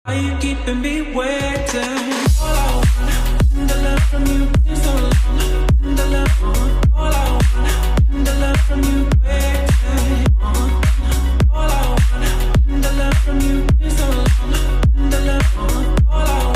Are you keeping me waiting? All I want, the love from you is so long. The love, all I want, the love from you waiting. All I want, the love from you is so long. The love, all I want.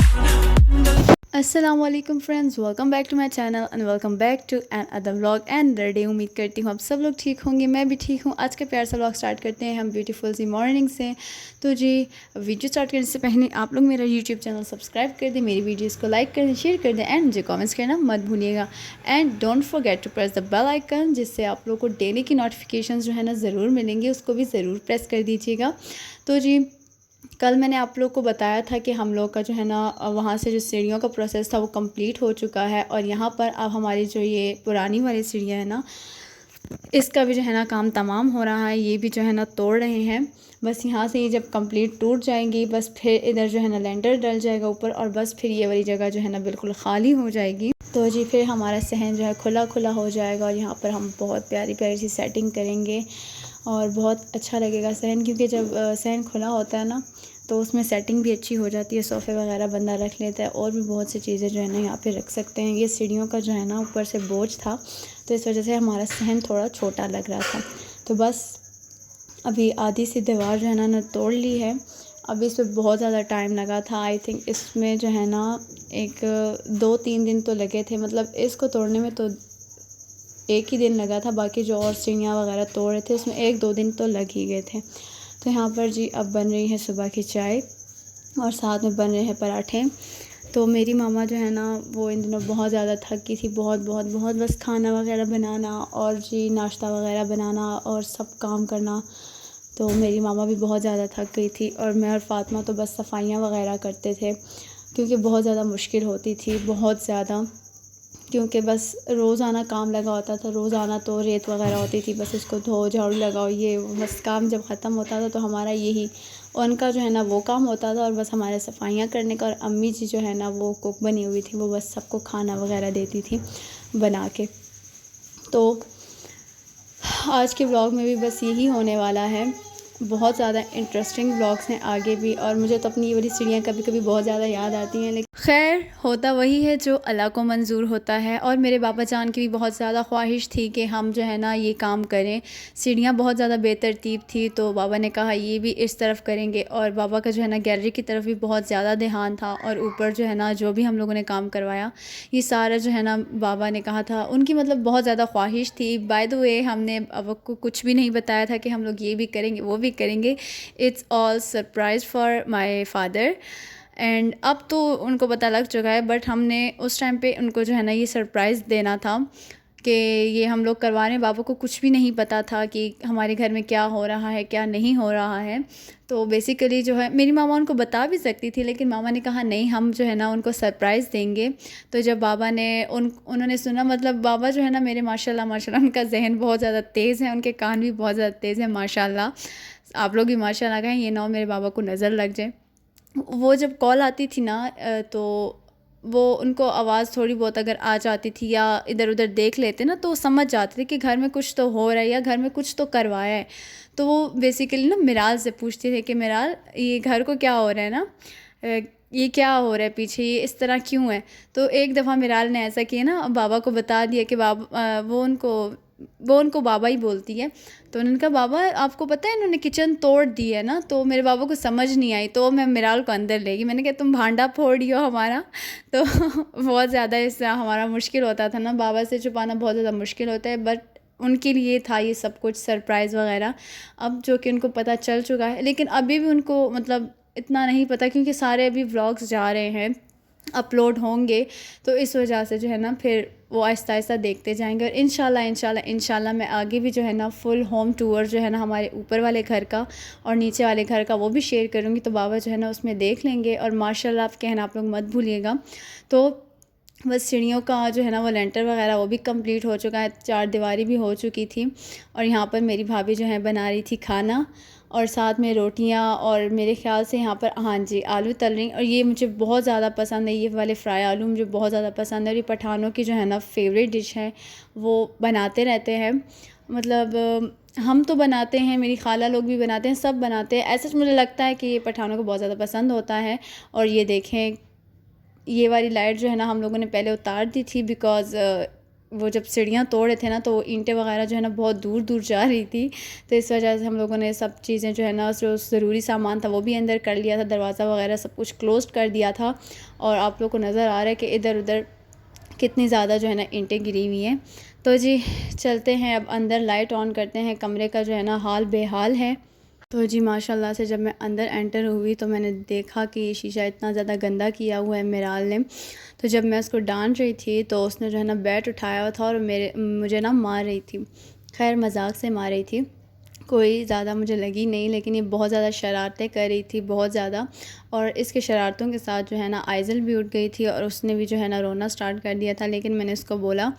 अस्सलामुअलैकुम friends, welcome back to my channel and welcome back to another vlog and the day. उम्मीद करती हूँ आप सब लोग ठीक होंगे, मैं भी ठीक हूँ। आज का प्यार सा व्लॉग स्टार्ट करते हैं हम ब्यूटीफुल सी मॉर्निंग से। तो जी, वीडियो स्टार्ट करने से पहले आप लोग मेरा यूट्यूब चैनल सब्सक्राइब कर दें, मेरी वीडियोज़ को लाइक कर दें, शेयर कर दें एंड मुझे कॉमेंट्स करना मत भूलिएगा। And don't forget to press the bell icon, जिससे आप लोग को डेली की नोटिफिकेशन जो है ना ज़रूर मिलेंगे, उसको भी ज़रूर प्रेस कर दीजिएगा। तो जी, कल मैंने आप लोग को बताया था कि हम लोग का जो है ना वहाँ से जो सीढ़ियों का प्रोसेस था वो कंप्लीट हो चुका है, और यहाँ पर अब हमारी जो ये पुरानी वाली सीढ़ियाँ है ना, इसका भी जो है ना काम तमाम हो रहा है। ये भी जो है ना तोड़ रहे हैं। बस यहाँ से ये जब कंप्लीट टूट जाएंगी, बस फिर इधर जो है ना लेंटर डल जाएगा ऊपर, और बस फिर ये वाली जगह जो है ना बिल्कुल ख़ाली हो जाएगी। तो जी, फिर हमारा सहन जो है खुला खुला हो जाएगा, और यहाँ पर हम बहुत प्यारी प्यारी सी सेटिंग करेंगे और बहुत अच्छा लगेगा सहन, क्योंकि जब सहन खुला होता है ना तो उसमें सेटिंग भी अच्छी हो जाती है। सोफ़े वगैरह बंदा रख लेता है, और भी बहुत सी चीज़ें जो है ना यहाँ पे रख सकते हैं। ये सीढ़ियों का जो है ना ऊपर से बोझ था, तो इस वजह से हमारा सहन थोड़ा छोटा लग रहा था। तो बस अभी आधी सी दीवार जो है ना तोड़ ली है। अभी इस पर बहुत ज़्यादा टाइम लगा था। आई थिंक इसमें जो है ना एक 2-3 दिन तो लगे थे, मतलब इसको तोड़ने में तो एक ही दिन लगा था। बाकी जो और सीढ़ियाँ वगैरह तोड़ रहे थे उसमें 1-2 दिन तो लग ही गए थे। तो यहाँ पर जी अब बन रही है सुबह की चाय, और साथ में बन रहे हैं पराठे। तो मेरी मामा जो है ना वो इन दिनों बहुत ज़्यादा थकी थी, बहुत बहुत बहुत, बस खाना वगैरह बनाना और जी नाश्ता वगैरह बनाना और सब काम करना। तो मेरी मामा भी बहुत ज़्यादा थक गई थी, और मैं और फातिमा तो बस सफाइयाँ वगैरह करते थे, क्योंकि बहुत ज़्यादा मुश्किल होती थी, बहुत ज़्यादा। क्योंकि बस रोज़ाना काम लगा होता था, रोज़ाना तो रेत वगैरह होती थी, बस उसको धो झाड़ू लगाओ, ये बस काम जब ख़त्म होता था तो हमारा यही, उनका जो है ना वो काम होता था, और बस हमारे सफाइयाँ करने का। और अम्मी जी जो है ना वो कुक बनी हुई थी, वो बस सबको खाना वगैरह देती थी बना के। तो आज के व्लॉग में भी बस यही होने वाला है। बहुत ज़्यादा इंटरेस्टिंग व्लॉग्स हैं आगे भी, और मुझे तो अपनी ये वाली सीढ़ियाँ कभी कभी बहुत ज़्यादा याद आती हैं, लेकिन खैर होता वही है जो अल्लाह को मंजूर होता है। और मेरे बाबा जान की भी बहुत ज़्यादा ख्वाहिश थी कि हम जो है ना ये काम करें। सीढ़ियाँ बहुत ज़्यादा बेतरतीब थी, तो बाबा ने कहा ये भी इस तरफ करेंगे, और बाबा का जो है ना गैलरी की तरफ भी बहुत ज़्यादा ध्यान था। और ऊपर जो है ना जो भी हम लोगों ने काम करवाया, ये सारा जो है ना बाबा ने कहा था, उनकी मतलब बहुत ज़्यादा ख्वाहिश थी। बाय द वे, हमने बाबा को कुछ भी नहीं बताया था कि हम लोग ये भी करेंगे वो भी करेंगे। It's all surprise for my father. And अब तो उनको पता लग चुका है, बट हमने उस टाइम पे उनको जो है ना ये सरप्राइज़ देना था कि ये हम लोग करवा रहे हैं। बाबा को कुछ भी नहीं पता था कि हमारे घर में क्या हो रहा है क्या नहीं हो रहा है। तो बेसिकली जो है मेरी मामा उनको बता भी सकती थी, लेकिन मामा ने कहा नहीं, हम जो है ना उनको सरप्राइज़ देंगे। तो जब बाबा ने उन्होंने सुना, मतलब बाबा जो है ना मेरे माशाल्लाह माशाल्लाह, उनका जहन बहुत ज़्यादा तेज़ है, उनके कान भी बहुत ज़्यादा तेज़ है माशाल्लाह। आप लोग भी माशाल्लाह कहें, ये ना हो मेरे बाबा को नज़र लग जाए। वो जब कॉल आती थी ना तो वो उनको आवाज़ थोड़ी बहुत अगर आ जाती थी या इधर उधर देख लेते ना, तो वो समझ जाते थे कि घर में कुछ तो हो रहा है या घर में कुछ तो करवाया है। तो वो बेसिकली ना मिराल से पूछते थे कि मिराल, ये घर को क्या हो रहा है ना, ये क्या हो रहा है पीछे, ये इस तरह क्यों है। तो एक दफ़ा मिराल ने ऐसा किया ना, बाबा को बता दिया कि वो उनको बाबा ही बोलती है। तो उन्होंने कहा बाबा आपको पता है इन्होंने किचन तोड़ दी है ना। तो मेरे बाबा को समझ नहीं आई, तो मैं मिराल को अंदर ले गई। मैंने कहा तुम भांडा फोड़ रही हो हमारा। तो बहुत ज़्यादा इससे हमारा मुश्किल होता था ना, बाबा से छुपाना बहुत ज़्यादा मुश्किल होता है, बट उनके लिए था ये सब कुछ सरप्राइज़ वगैरह। अब जो कि उनको पता चल चुका है, लेकिन अभी भी उनको मतलब इतना नहीं पता, क्योंकि सारे अभी व्लॉग्स जा रहे हैं, अपलोड होंगे। तो इस वजह से जो है ना फिर वो आहिस्ता आहिस्ता देखते जाएंगे। और इंशाल्लाह मैं आगे भी जो है ना फुल होम टूर जो है ना हमारे ऊपर वाले घर का और नीचे वाले घर का वो भी शेयर करूँगी, तो बाबा जो है ना उसमें देख लेंगे। और माशाल्लाह आप कहना आप लोग मत भूलिएगा। तो बस सीढ़ियों का जो है ना वो लेंटर वगैरह वो भी कंप्लीट हो चुका है, 4 दीवारी भी हो चुकी थी। और यहाँ पर मेरी भाभी जो है बना रही थी खाना, और साथ में रोटियां, और मेरे ख़्याल से यहाँ पर हाँ जी आलू तल रही। और ये मुझे बहुत ज़्यादा पसंद है, ये वाले फ्राई आलू मुझे बहुत ज़्यादा पसंद है, और ये पठानों की जो है ना फेवरेट डिश है, वो बनाते रहते हैं। मतलब हम तो बनाते हैं, मेरी खाला लोग भी बनाते हैं, सब बनाते हैं। ऐसा मुझे लगता है कि ये पठानों को बहुत ज़्यादा पसंद होता है। और ये देखें, ये वाली लाइट जो है ना हम लोगों ने पहले उतार दी थी, बिकॉज़ वो जब सीढ़ियाँ तोड़ रहे थे ना तो ईंटें वगैरह जो है ना बहुत दूर दूर जा रही थी, तो इस वजह से हम लोगों ने सब चीज़ें जो है ना, जो ज़रूरी सामान था वो भी अंदर कर लिया था, दरवाज़ा वगैरह सब कुछ क्लोज़ कर दिया था। और आप लोग को नज़र आ रहा है कि इधर उधर कितनी ज़्यादा जो है ना ईंटें गिरी हुई हैं। तो जी चलते हैं, अब अंदर लाइट ऑन करते हैं। कमरे का जो है ना हाल बेहाल है। तो जी माशाल्लाह से जब मैं अंदर एंटर हुई तो मैंने देखा कि ये शीशा इतना ज़्यादा गंदा किया हुआ है मिराल ने। तो जब मैं उसको डांट रही थी तो उसने जो है ना बैट उठाया हुआ था और मुझे ना मार रही थी। खैर मजाक से मार रही थी, कोई ज़्यादा मुझे लगी नहीं, लेकिन ये बहुत ज़्यादा शरारतें कर रही थी, बहुत ज़्यादा। और इसके शरारतों के साथ जो है ना आइज़ल भी उठ गई थी और उसने भी जो है ना रोना स्टार्ट कर दिया था। लेकिन मैंने उसको बोला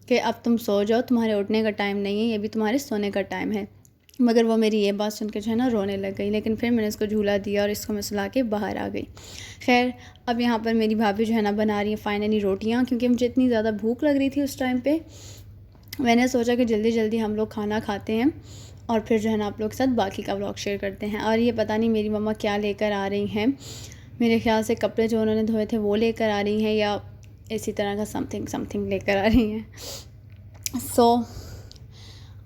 कि अब तुम सो जाओ, तुम्हारे उठने का टाइम नहीं है, ये भी तुम्हारे सोने का टाइम है। मगर वो मेरी ये बात सुन के जो है ना रोने लग गई। लेकिन फिर मैंने इसको झूला दिया और इसको मैं सुला के बाहर आ गई। खैर अब यहाँ पर मेरी भाभी जो है ना बना रही है फ़ाइनली रोटियाँ, क्योंकि मुझे इतनी ज़्यादा भूख लग रही थी उस टाइम पे। मैंने सोचा कि जल्दी जल्दी हम लोग खाना खाते हैं और फिर जो है ना आप लोग के साथ बाकी का व्लॉग शेयर करते हैं। और ये पता नहीं मेरी मम्मा क्या लेकर आ रही हैं, मेरे ख़्याल से कपड़े जो उन्होंने धोए थे वो लेकर आ रही हैं, या इसी तरह का समथिंग लेकर आ रही हैं।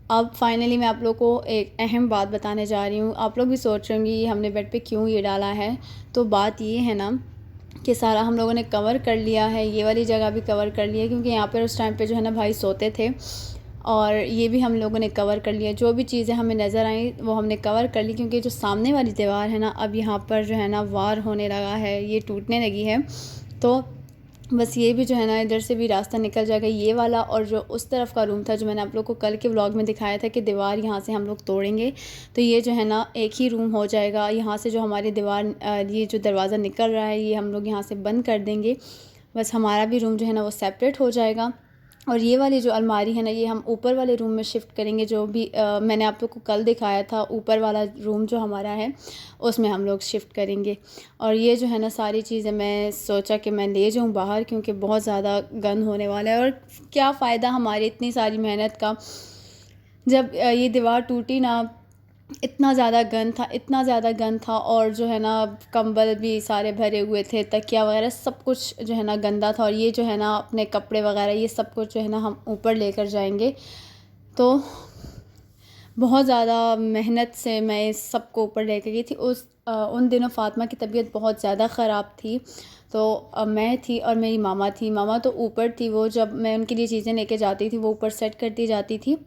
अब फाइनली मैं आप लोग को एक अहम बात बताने जा रही हूँ। आप लोग भी सोच रहे होंगे हमने बेड पे क्यों ये डाला है। तो बात ये है ना कि सारा हम लोगों ने कवर कर लिया है, ये वाली जगह भी कवर कर लिया है, क्योंकि यहाँ पर उस टाइम पे जो है ना भाई सोते थे। और ये भी हम लोगों ने कवर कर लिया, जो भी चीज़ें हमें नज़र आई वो हमने कवर कर ली। क्योंकि जो सामने वाली दीवार है ना, अब यहाँ पर जो है ना वार होने लगा है, ये टूटने लगी है। तो बस ये भी जो है ना इधर से भी रास्ता निकल जाएगा, ये वाला। और जो उस तरफ का रूम था जो मैंने आप लोग को कल के व्लॉग में दिखाया था कि दीवार यहाँ से हम लोग तोड़ेंगे, तो ये जो है ना एक ही रूम हो जाएगा। यहाँ से जो हमारी दीवार, ये जो दरवाज़ा निकल रहा है, ये हम लोग यहाँ से बंद कर देंगे। बस हमारा भी रूम जो है ना वो सेपरेट हो जाएगा। और ये वाली जो अलमारी है ना, ये हम ऊपर वाले रूम में शिफ्ट करेंगे। जो भी मैंने आप लोग को कल दिखाया था, ऊपर वाला रूम जो हमारा है उसमें हम लोग शिफ्ट करेंगे। और ये जो है ना सारी चीज़ें मैं सोचा कि मैं ले जाऊँ बाहर, क्योंकि बहुत ज़्यादा गंद होने वाला है। और क्या फ़ायदा हमारी इतनी सारी मेहनत का, जब ये दीवार टूटी ना इतना ज़्यादा गंद था। और जो है ना कंबल भी सारे भरे हुए थे, तकिया वगैरह सब कुछ जो है ना गंदा था। और ये जो है ना अपने कपड़े वगैरह ये सब कुछ जो है ना हम ऊपर लेकर जाएंगे। तो बहुत ज़्यादा मेहनत से मैं इस सब को ऊपर लेकर गई थी। उन दिनों फ़ातिमा की तबीयत बहुत ज़्यादा ख़राब थी, तो मैं थी और मेरी मामा थी। मामा तो ऊपर थी, वो जब मैं उनके लिए चीज़ें लेके जाती थी वो ऊपर सेट करती जाती थी,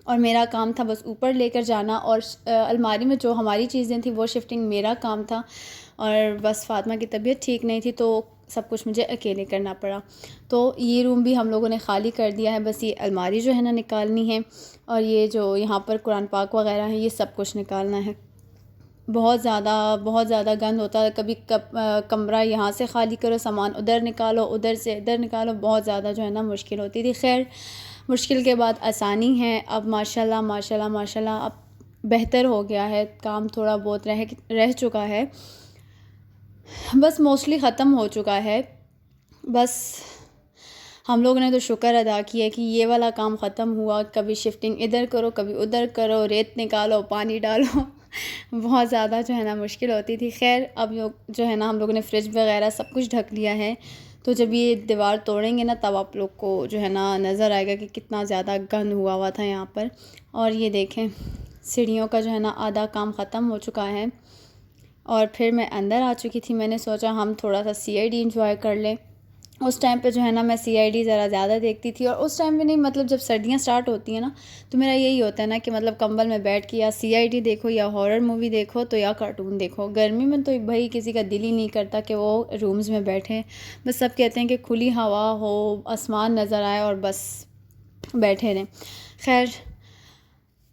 और मेरा काम था बस ऊपर लेकर जाना। और अलमारी में जो हमारी चीज़ें थी वो शिफ्टिंग मेरा काम था। और बस फ़ातिमा की तबीयत ठीक नहीं थी, तो सब कुछ मुझे अकेले करना पड़ा। तो ये रूम भी हम लोगों ने ख़ाली कर दिया है, बस ये अलमारी जो है ना निकालनी है। और ये जो यहाँ पर कुरान पाक वगैरह है ये सब कुछ निकालना है। बहुत ज़्यादा गंद होता है। कभी कमरा यहाँ से ख़ाली करो, सामान उधर निकालो, उधर से इधर निकालो, बहुत ज़्यादा जो है ना मुश्किल होती थी। खैर मुश्किल के बाद आसानी है। अब माशाल्लाह अब बेहतर हो गया है, काम थोड़ा बहुत रह चुका है, बस मोस्टली ख़त्म हो चुका है। बस हम लोगों ने तो शुक्र अदा किया कि ये वाला काम ख़त्म हुआ। कभी शिफ्टिंग इधर करो, कभी उधर करो, रेत निकालो, पानी डालो बहुत ज़्यादा जो है ना मुश्किल होती थी। खैर अब जो है ना हम लोगों ने फ्रिज वगैरह सब कुछ ढक लिया है। तो जब ये दीवार तोड़ेंगे ना तब आप लोग को जो है ना नज़र आएगा कि कितना ज़्यादा गंद हुआ था यहाँ पर। और ये देखें सीढ़ियों का जो है ना आधा काम ख़त्म हो चुका है। और फिर मैं अंदर आ चुकी थी। मैंने सोचा हम थोड़ा सा CID इंजॉय कर लें। उस टाइम पे जो है ना मैं CID ज़रा ज़्यादा देखती थी। और उस टाइम पे नहीं, मतलब जब सर्दियाँ स्टार्ट होती हैं ना तो मेरा यही होता है ना कि मतलब कंबल में बैठ के या CID देखो या हॉरर मूवी देखो तो या कार्टून देखो। गर्मी में तो भाई किसी का दिल ही नहीं करता कि वो रूम्स में बैठे। बस सब कहते हैं कि खुली हवा हो, आसमान नज़र आए और बस बैठे रहें। खैर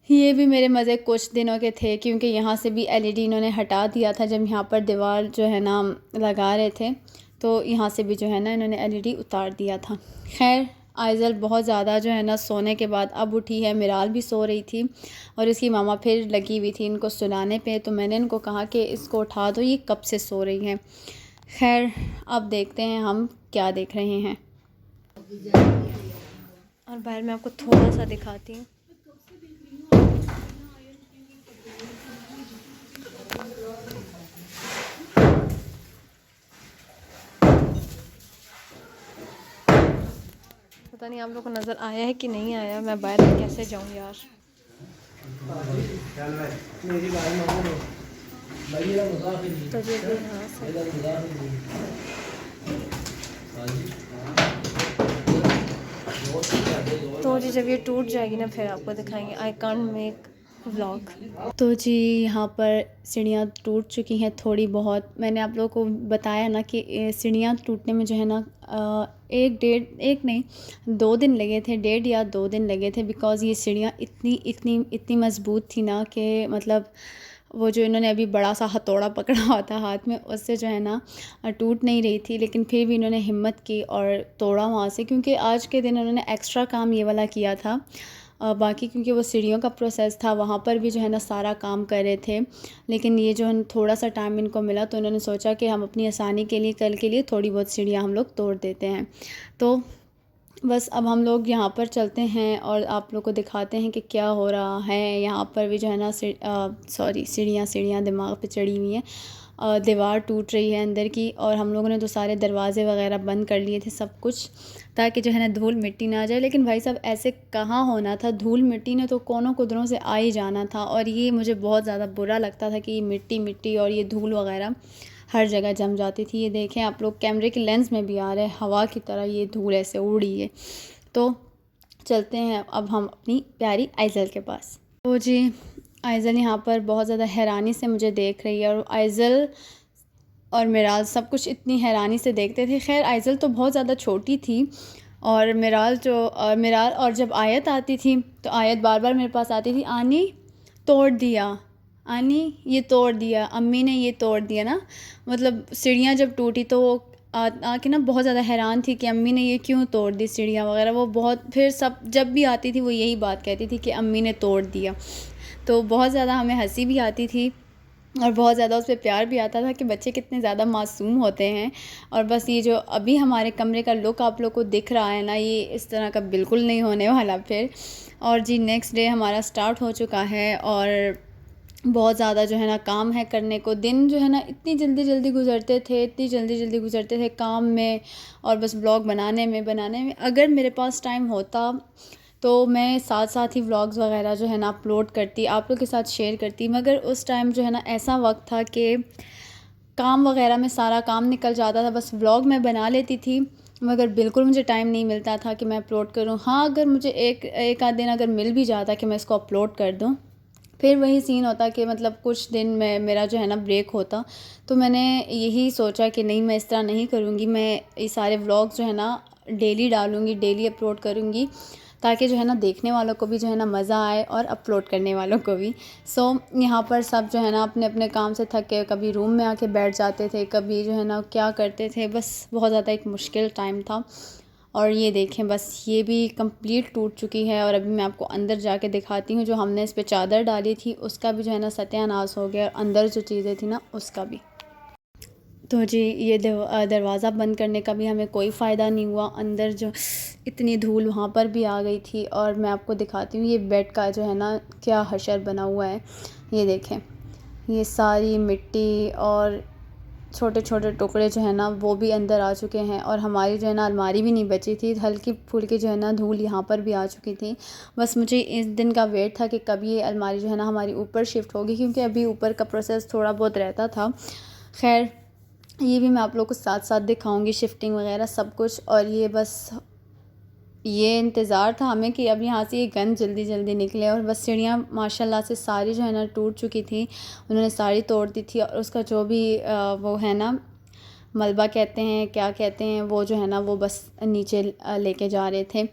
ये भी मेरे मज़े कुछ दिनों के थे, क्योंकि यहाँ से भी LED इन्होंने हटा दिया था जब यहाँ पर दीवार जो है ना लगा रहे थे। तो यहाँ से भी जो है ना इन्होंने LED उतार दिया था। खैर आइज़ल बहुत ज़्यादा जो है ना सोने के बाद अब उठी है। मिराल भी सो रही थी और इसकी मामा फिर लगी हुई थी इनको सुलाने पे। तो मैंने इनको कहा कि इसको उठा दो, ये कब से सो रही हैं। खैर अब देखते हैं हम क्या देख रहे हैं। और बाहर मैं आपको थोड़ा सा दिखाती हूँ। पता नहीं आप लोगों को नज़र आया है कि नहीं आया। मैं बाहर कैसे जाऊँ यार। तो जी अभी यहाँ से तो जी जब ये टूट जाएगी ना फिर आपको दिखाएंगे। I can't make vlog. तो जी यहाँ पर सीढ़ियाँ टूट चुकी हैं थोड़ी बहुत। मैंने आप लोगों को बताया ना कि सीढ़ियाँ टूटने में जो है ना एक नहीं 2 दिन लगे थे, 1.5 या 2 दिन लगे थे। बिकॉज़ ये सीढ़ियाँ इतनी मज़बूत थी ना कि मतलब वो जो इन्होंने अभी बड़ा सा हथौड़ा पकड़ा हुआ था हाथ में, उससे जो है ना टूट नहीं रही थी। लेकिन फिर भी इन्होंने हिम्मत की और तोड़ा वहाँ से, क्योंकि आज के दिन उन्होंने एक्स्ट्रा काम ये वाला किया था। बाकी क्योंकि वो सीढ़ियों का प्रोसेस था वहाँ पर भी जो है ना सारा काम कर रहे थे। लेकिन ये जो है थोड़ा सा टाइम इनको मिला तो उन्होंने सोचा कि हम अपनी आसानी के लिए कल के लिए थोड़ी बहुत सीढ़ियाँ हम लोग तोड़ देते हैं। तो बस अब हम लोग यहाँ पर चलते हैं और आप लोग को दिखाते हैं कि क्या हो रहा है। यहाँ पर भी जो है ना सीढ़ियाँ दिमाग पे चढ़ी हुई हैं। दीवार टूट रही है अंदर की, और हम लोगों ने तो सारे दरवाजे वगैरह बंद कर लिए थे सब कुछ, ताकि जो है ना धूल मिट्टी ना आ जाए। लेकिन भाई साहब ऐसे कहाँ होना था, धूल मिट्टी ने तो कोनों कुदरों से आ ही जाना था। और ये मुझे बहुत ज़्यादा बुरा लगता था कि ये मिट्टी और ये धूल वगैरह हर जगह जम जाती थी। ये देखें आप लोग, कैमरे के लेंस में भी आ रहा है, हवा की तरह ये धूल ऐसे उड़ रही है। तो चलते हैं अब हम अपनी प्यारी आइज़ल के पास। तो जी आइज़ल यहाँ पर बहुत ज़्यादा हैरानी से मुझे देख रही है, और आइज़ल और मिराल सब कुछ इतनी हैरानी से देखते थे। खैर आइज़ल तो बहुत ज़्यादा छोटी थी, और मिराल और जब आयत आती थी तो आयत बार बार मेरे पास आती थी, आनी तोड़ दिया, आनी ये तोड़ दिया, अम्मी ने ये तोड़ दिया ना। मतलब सीढ़ियाँ जब टूटी तो वो आके ना बहुत ज़्यादा हैरान थी कि अम्मी ने ये क्यों तोड़ दी सीढ़ियाँ वगैरह। वो बहुत फिर सब जब भी आती थी वो यही बात कहती थी कि अम्मी ने तोड़ दिया। तो बहुत ज़्यादा हमें हंसी भी आती थी और बहुत ज़्यादा उस पर प्यार भी आता था कि बच्चे कितने ज़्यादा मासूम होते हैं। और बस ये जो अभी हमारे कमरे का लुक आप लोग को दिख रहा है ना, ये इस तरह का बिल्कुल नहीं होने वाला फिर। और जी नेक्स्ट डे हमारा स्टार्ट हो चुका है, और बहुत ज़्यादा जो है ना काम है करने को। दिन जो है ना इतनी जल्दी गुजरते थे काम में, और बस ब्लॉग बनाने में। अगर मेरे पास टाइम होता तो मैं साथ ही व्लॉग्स वगैरह जो है ना अपलोड करती, आप लोग के साथ शेयर करती। मगर उस टाइम जो है ना ऐसा वक्त था कि काम वगैरह में सारा काम निकल जाता था। बस व्लॉग मैं बना लेती थी, मगर बिल्कुल मुझे टाइम नहीं मिलता था कि मैं अपलोड करूं। हाँ, अगर मुझे एक आध दिन अगर मिल भी जाता कि मैं इसको अपलोड कर दूं, फिर वही सीन होता कि मतलब कुछ दिन में मेरा जो है ना ब्रेक होता। तो मैंने यही सोचा कि नहीं, मैं इस तरह नहीं करूँगी। मैं ये सारे व्लॉग्स जो है ना डेली डालूँगी, डेली अपलोड करूँगी, ताकि जो है ना देखने वालों को भी जो है ना मज़ा आए और अपलोड करने वालों को भी। यहाँ पर सब जो है ना अपने अपने काम से थक के कभी रूम में आके बैठ जाते थे, कभी जो है ना क्या करते थे। बस बहुत ज़्यादा एक मुश्किल टाइम था। और ये देखें, बस ये भी कंप्लीट टूट चुकी है। और अभी मैं आपको अंदर जाके दिखाती हूँ। जो हमने इस पर चादर डाली थी उसका भी जो है ना सत्यानाश हो गया, और अंदर जो चीज़ें थी ना उसका भी। तो जी ये दरवाज़ा बंद करने का भी हमें कोई फ़ायदा नहीं हुआ। अंदर जो इतनी धूल वहाँ पर भी आ गई थी। और मैं आपको दिखाती हूँ ये बेड का जो है ना क्या हशर बना हुआ है। ये देखें, ये सारी मिट्टी और छोटे छोटे टुकड़े जो है ना वो भी अंदर आ चुके हैं। और हमारी जो है ना अलमारी भी नहीं बची थी, हल्की फुल्की जो है ना धूल यहाँ पर भी आ चुकी थी। बस मुझे इस दिन का वेट था कि कब ये अलमारी जो है ना हमारी ऊपर शिफ्ट होगी, क्योंकि अभी ऊपर का प्रोसेस थोड़ा बहुत रहता था। खैर ये भी मैं आप लोग को साथ साथ दिखाऊंगी, शिफ्टिंग वगैरह सब कुछ। और ये बस ये इंतज़ार था हमें कि अब यहाँ से ये गन जल्दी निकले। और बस सीढ़ियाँ माशाल्लाह से सारी जो है ना टूट चुकी थी, उन्होंने सारी तोड़ दी थी। और उसका जो भी वो है ना मलबा कहते हैं, क्या कहते हैं, वो जो है ना वो बस नीचे लेके जा रहे थे।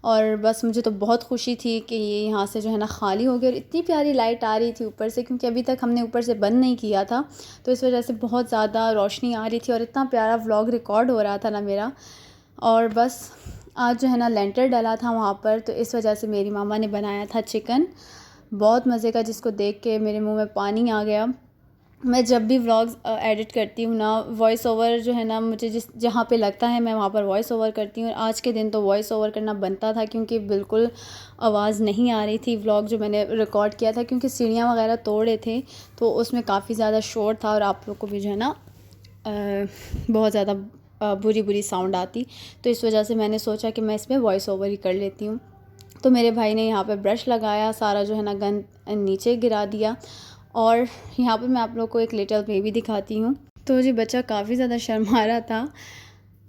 और बस मुझे तो बहुत खुशी थी कि ये यहाँ से जो है ना ख़ाली हो गया। और इतनी प्यारी लाइट आ रही थी ऊपर से, क्योंकि अभी तक हमने ऊपर से बंद नहीं किया था, तो इस वजह से बहुत ज़्यादा रोशनी आ रही थी और इतना प्यारा व्लॉग रिकॉर्ड हो रहा था ना मेरा। और बस आज जो है ना लेंटर डला था वहाँ पर, तो इस वजह से मेरी मामा ने बनाया था चिकन, बहुत मज़े का, जिसको देख के मेरे मुँह में पानी आ गया। मैं जब भी व्लॉग्स एडिट करती हूँ ना, वॉइस ओवर जो है ना मुझे जहाँ पे लगता है मैं वहाँ पर वॉइस ओवर करती हूँ। आज के दिन तो वॉइस ओवर करना बनता था, क्योंकि बिल्कुल आवाज़ नहीं आ रही थी व्लॉग जो मैंने रिकॉर्ड किया था, क्योंकि सीढ़ियाँ वगैरह तोड़े थे तो उसमें काफ़ी ज़्यादा शोर था। और आप लोग को भी जो है ना बहुत ज़्यादा बुरी बुरी साउंड आती। तो इस वजह से मैंने सोचा कि मैं इसमें वॉइस ओवर ही कर लेती हूँ। तो मेरे भाई ने यहाँ पे ब्रश लगाया, सारा जो है ना गंद नीचे गिरा दिया। और यहाँ पे मैं आप लोग को एक लिटिल बेबी दिखाती हूँ। तो जी बच्चा काफ़ी ज़्यादा शर्मा रहा था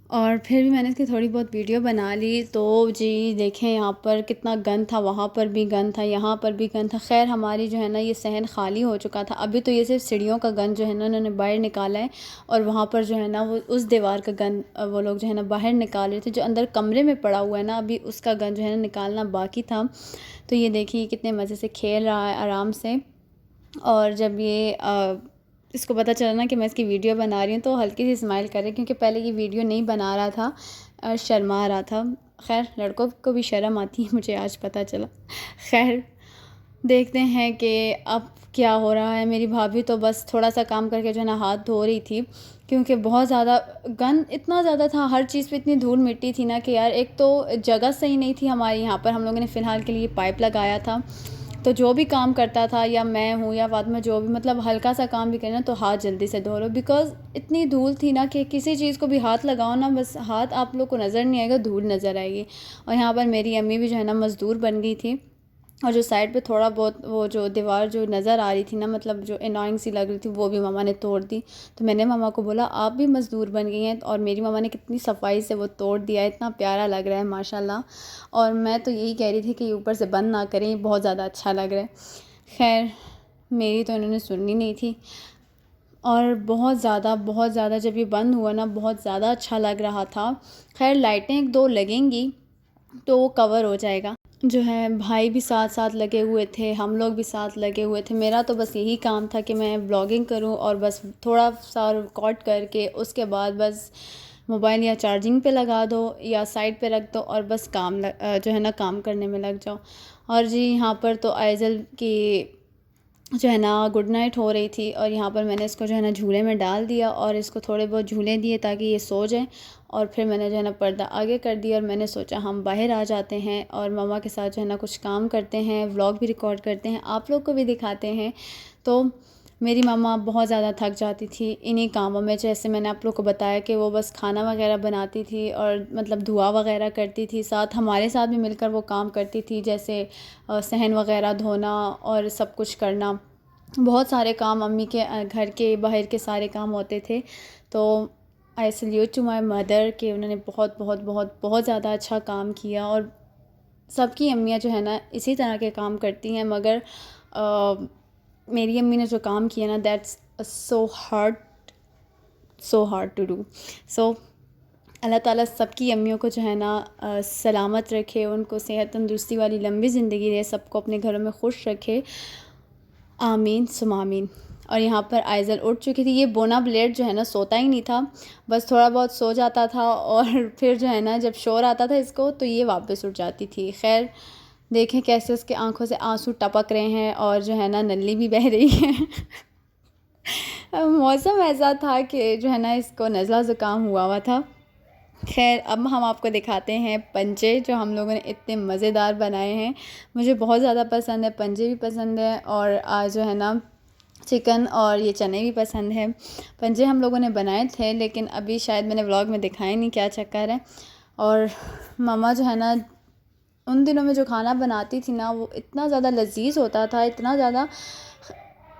और फिर भी मैंने इसकी थोड़ी बहुत वीडियो बना ली। तो जी देखें यहाँ पर कितना गंद था, वहाँ पर भी गंद था, यहाँ पर भी गंद था। खैर हमारी जो है ना ये सहन खाली हो चुका था। अभी तो ये सिर्फ सीढ़ियों का गंद जो है ना उन्होंने बाहर निकाला है, और वहाँ पर जो है ना वो उस दीवार का गंद वो लोग जो है ना बाहर निकाल रहे थे। जो अंदर कमरे में पड़ा हुआ है ना, अभी उसका गंद जो है ना निकालना बाकी था। तो ये देखिए कितने मज़े से खेल रहा है आराम से। और जब ये इसको पता चला ना कि मैं इसकी वीडियो बना रही हूँ तो हल्की सी स्माइल कर रही, क्योंकि पहले ये वीडियो नहीं बना रहा था, शर्मा रहा था। खैर लड़कों को भी शर्म आती है, मुझे आज पता चला। खैर देखते हैं कि अब क्या हो रहा है। मेरी भाभी तो बस थोड़ा सा काम करके जो है ना हाथ धो रही थी, क्योंकि बहुत ज़्यादा गंद इतना ज़्यादा था, हर चीज़ पे इतनी धूल मिट्टी थी ना कि यार, एक तो जगह सही नहीं थी हमारी यहाँ पर। हम लोगों ने फ़िलहाल के लिए पाइप लगाया था, तो जो भी काम करता था, या मैं हूँ या फातिमा, जो भी मतलब हल्का सा काम भी करना तो हाथ जल्दी से धो लो, बिकॉज़ इतनी धूल थी ना कि किसी चीज़ को भी हाथ लगाओ ना, बस हाथ आप लोग को नज़र नहीं आएगा, धूल नज़र आएगी। और यहाँ पर मेरी अम्मी भी जो है ना मज़दूर बन गई थी, और जो साइड पे थोड़ा बहुत वो जो दीवार जो नज़र आ रही थी ना, मतलब जो एनॉइंग सी लग रही थी, वो भी मामा ने तोड़ दी। तो मैंने मामा को बोला आप भी मज़दूर बन गई हैं, और मेरी मामा ने कितनी सफाई से वो तोड़ दिया, इतना प्यारा लग रहा है माशाल्लाह। और मैं तो यही कह रही थी कि ऊपर से बंद ना करें, बहुत ज़्यादा अच्छा लग रहा है। खैर मेरी तो इन्होंने सुननी नहीं थी, और बहुत ज़्यादा जब ये बंद हुआ ना, बहुत ज़्यादा अच्छा लग रहा था। खैर लाइटें एक दो लगेंगी तो वो कवर हो जाएगा। जो है भाई भी साथ साथ लगे हुए थे, हम लोग भी साथ लगे हुए थे। मेरा तो बस यही काम था कि मैं व्लॉगिंग करूं, और बस थोड़ा सा रिकॉर्ड करके उसके बाद बस मोबाइल या चार्जिंग पे लगा दो या साइड पे रख दो, और बस जो है ना काम करने में लग जाओ। और जी यहाँ पर तो आइज़ल की जो है ना गुड नाइट हो रही थी, और यहाँ पर मैंने इसको जो है ना झूले में डाल दिया, और इसको थोड़े बहुत झूले दिए ताकि ये सो जाए। और फिर मैंने जो है ना पर्दा आगे कर दिया, और मैंने सोचा हम बाहर आ जाते हैं और मम्मा के साथ जो है ना कुछ काम करते हैं, व्लॉग भी रिकॉर्ड करते हैं, आप लोग को भी दिखाते हैं। तो मेरी मम्मा बहुत ज़्यादा थक जाती थी इन्हीं कामों में। जैसे मैंने आप लोग को बताया कि वो बस खाना वगैरह बनाती थी, और मतलब धुआ वगैरह करती थी, साथ हमारे साथ भी मिलकर वो काम करती थी, जैसे सहन वगैरह धोना और सब कुछ करना। बहुत सारे काम मम्मी के घर के बाहर के सारे काम होते थे। तो I salute to my mother कि उन्होंने बहुत बहुत बहुत बहुत ज़्यादा अच्छा काम किया। और सबकी अम्मियाँ जो है ना इसी तरह के काम करती हैं, मगर मेरी अम्मी ने जो काम किया ना, that's so hard to do. So अल्लाह ताला सबकी अम्मियों को जो है ना सलामत रखे, उनको सेहत तंदुरुस्ती वाली लंबी ज़िंदगी दे, सबको अपने घरों में खुश रखे, आमीन सुम आमीन। और यहाँ पर आइज़ल उठ चुकी थी। ये बोना ब्लेड जो है ना सोता ही नहीं था, बस थोड़ा बहुत सो जाता था, और फिर जो है ना जब शोर आता था इसको तो ये वापस उठ जाती थी। खैर देखें कैसे उसके आंखों से आंसू टपक रहे हैं, और जो है ना नल्ली भी बह रही है। मौसम ऐसा था कि जो है ना इसको नज़ला ज़ुकाम हुआ था। खैर अब हम आपको दिखाते हैं पंजे, जो हम लोगों ने इतने मज़ेदार बनाए हैं। मुझे बहुत ज़्यादा पसंद है, पंजे भी पसंद है, और आज जो है ना चिकन और ये चने भी पसंद है। पंजे हम लोगों ने बनाए थे, लेकिन अभी शायद मैंने व्लॉग में दिखाया नहीं, क्या चक्कर है। और मम्मा जो है ना उन दिनों में जो खाना बनाती थी ना, वो इतना ज़्यादा लजीज होता था, इतना ज़्यादा,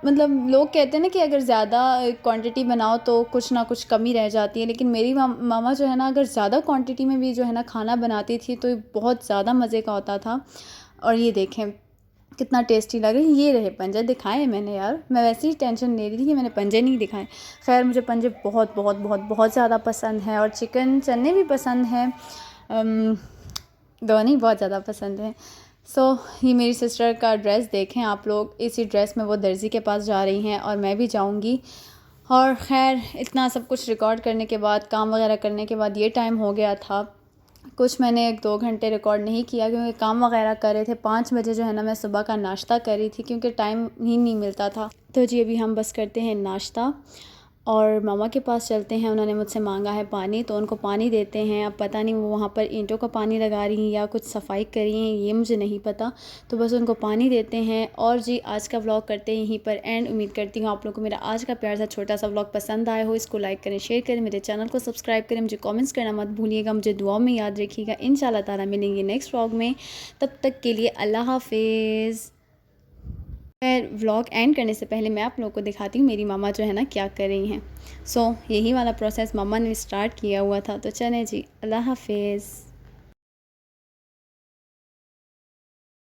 मतलब लोग कहते हैं ना कि अगर ज़्यादा क्वांटिटी बनाओ तो कुछ ना कुछ कमी रह जाती है, लेकिन मेरी मामा जो है ना अगर ज़्यादा क्वांटिटी में भी जो है ना खाना बनाती थी तो बहुत ज़्यादा मज़े का होता था। और ये देखें कितना टेस्टी लग रहा है। ये रहे पंजे, दिखाए मैंने यार, मैं वैसे ही टेंशन ले रही थी कि मैंने पंजे नहीं दिखाए। खैर मुझे पंजे बहुत बहुत बहुत बहुत ज़्यादा पसंद है, और चिकन चने भी पसंद हैं, दोनों ही बहुत ज़्यादा पसंद हैं। ये मेरी सिस्टर का ड्रेस देखें आप लोग, इसी ड्रेस में वो दर्जी के पास जा रही हैं और मैं भी जाऊंगी। और ख़ैर इतना सब कुछ रिकॉर्ड करने के बाद, काम वगैरह करने के बाद ये टाइम हो गया था। कुछ मैंने 1-2 घंटे रिकॉर्ड नहीं किया क्योंकि काम वगैरह कर रहे थे। 5 बजे जो है ना मैं सुबह का नाश्ता कर रही थी क्योंकि टाइम ही नहीं मिलता था। तो जी अभी हम बस करते हैं नाश्ता, और मामा के पास चलते हैं। उन्होंने मुझसे मांगा है पानी, तो उनको पानी देते हैं। अब पता नहीं वो वहाँ पर ईंटों का पानी लगा रही हैं या कुछ सफाई कर रही हैं, ये मुझे नहीं पता। तो बस उनको पानी देते हैं। और जी आज का व्लॉग करते हैं यहीं पर एंड। उम्मीद करती हूँ आप लोगों को मेरा आज का प्यार सा छोटा सा व्लॉग पसंद आया हो। इसको लाइक करें, शेयर करें, मेरे चैनल को सब्सक्राइब करें, मुझे कॉमेंट्स करना मत भूलिएगा, मुझे दुआओं में याद रखिएगा। इंशाल्लाह ताला मिलेंगे नेक्स्ट व्लॉग में, तब तक के लिए अल्लाह हाफिज़। फिर व्लॉग एंड करने से पहले मैं आप लोगों को दिखाती हूँ मेरी मामा जो है ना क्या कर रही हैं। सो यही वाला प्रोसेस मामा ने स्टार्ट किया हुआ था। तो चलें जी, अल्लाह हाफिज़।